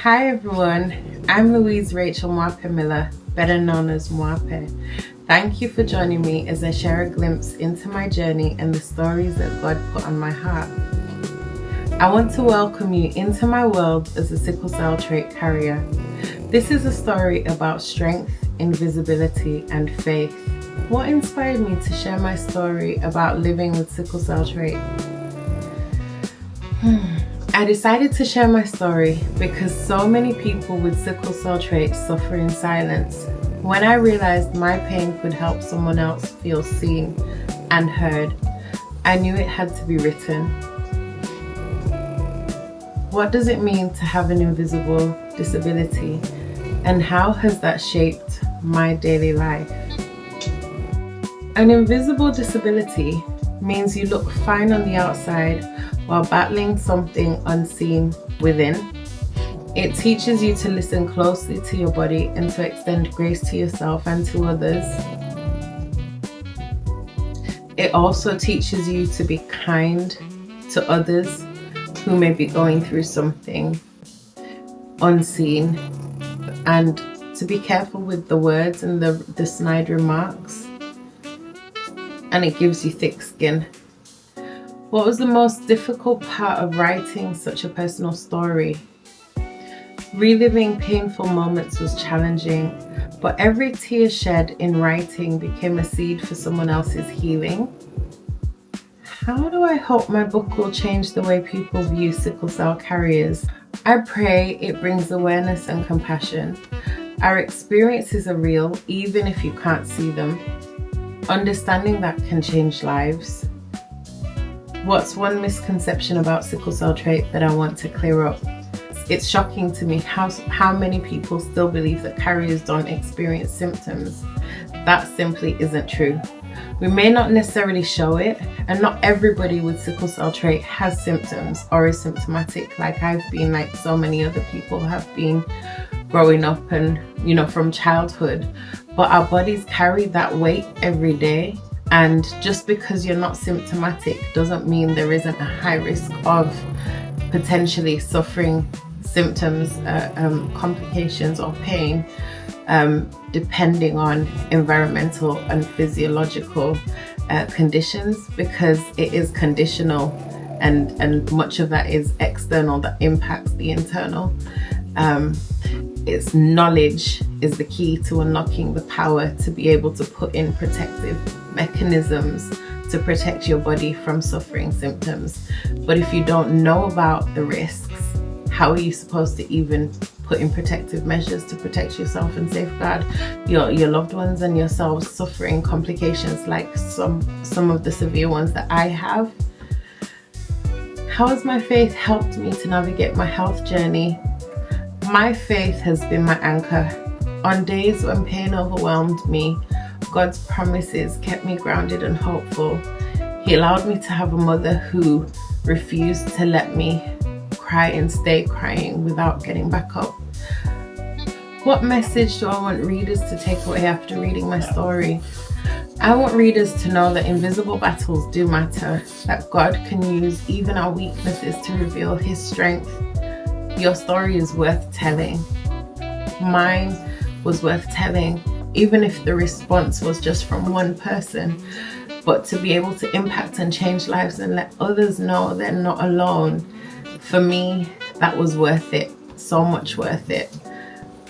Hi everyone, I'm Louise Rachel Mwape Miller, better known as Mwape. Thank you for joining me as I share a glimpse into my journey and the stories that God put on my heart. I want to welcome you into my world as a sickle cell trait carrier. This is a story about strength, invisibility, and faith. What inspired me to share my story about living with sickle cell trait? I decided to share my story because so many people with sickle cell trait suffer in silence. When I realized my pain could help someone else feel seen and heard, I knew it had to be written. What does it mean to have an invisible disability, and how has that shaped my daily life? An invisible disability means you look fine on the outside while battling something unseen within. It teaches you to listen closely to your body and to extend grace to yourself and to others. It also teaches you to be kind to others who may be going through something unseen, and to be careful with the words and the snide remarks. And it gives you thick skin. What was the most difficult part of writing such a personal story? Reliving painful moments was challenging, but every tear shed in writing became a seed for someone else's healing. How do I hope my book will change the way people view sickle cell carriers? I pray it brings awareness and compassion. Our experiences are real, even if you can't see them. Understanding that can change lives. What's one misconception about sickle cell trait that I want to clear up? It's shocking to me how many people still believe that carriers don't experience symptoms. That simply isn't true. We may not necessarily show it, and not everybody with sickle cell trait has symptoms or is symptomatic like I've been, like so many other people have been growing up and, from childhood. But our bodies carry that weight every day. And just because you're not symptomatic doesn't mean there isn't a high risk of potentially suffering symptoms, complications or pain, depending on environmental and physiological conditions, because it is conditional and much of that is external that impacts the internal. It's knowledge is the key to unlocking the power to be able to put in protective mechanisms to protect your body from suffering symptoms. But if you don't know about the risks, how are you supposed to even put in protective measures to protect yourself and safeguard your loved ones and yourselves suffering complications like some of the severe ones that I have? How has my faith helped me to navigate my health journey? My faith has been my anchor. On days when pain overwhelmed me, God's promises kept me grounded and hopeful. He allowed me to have a mother who refused to let me cry and stay crying without getting back up. What message do I want readers to take away after reading my story? I want readers to know that invisible battles do matter, that God can use even our weaknesses to reveal His strength. Your story is worth telling. Mine was worth telling, even if the response was just from one person. But to be able to impact and change lives and let others know they're not alone, for me, that was worth it, so much worth it.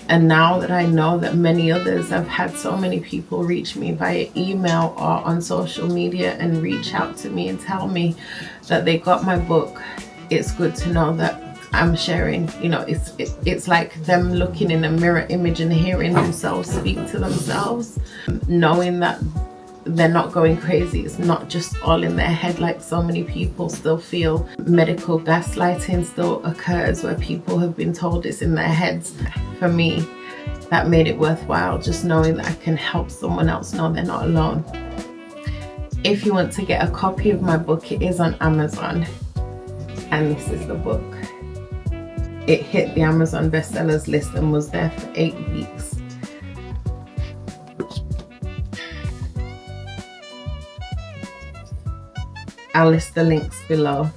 And now that I know that many others, I've had so many people reach me via email or on social media and reach out to me and tell me that they got my book. It's good to know that I'm sharing, it's like them looking in a mirror image and hearing themselves speak to themselves, knowing that they're not going crazy. It's not just all in their head like so many people still feel. Medical gaslighting still occurs where people have been told it's in their heads. For me, that made it worthwhile, just knowing that I can help someone else know they're not alone. If you want to get a copy of my book, it is on Amazon, and this is the book. It hit the Amazon bestsellers list and was there for 8 weeks. I'll list the links below.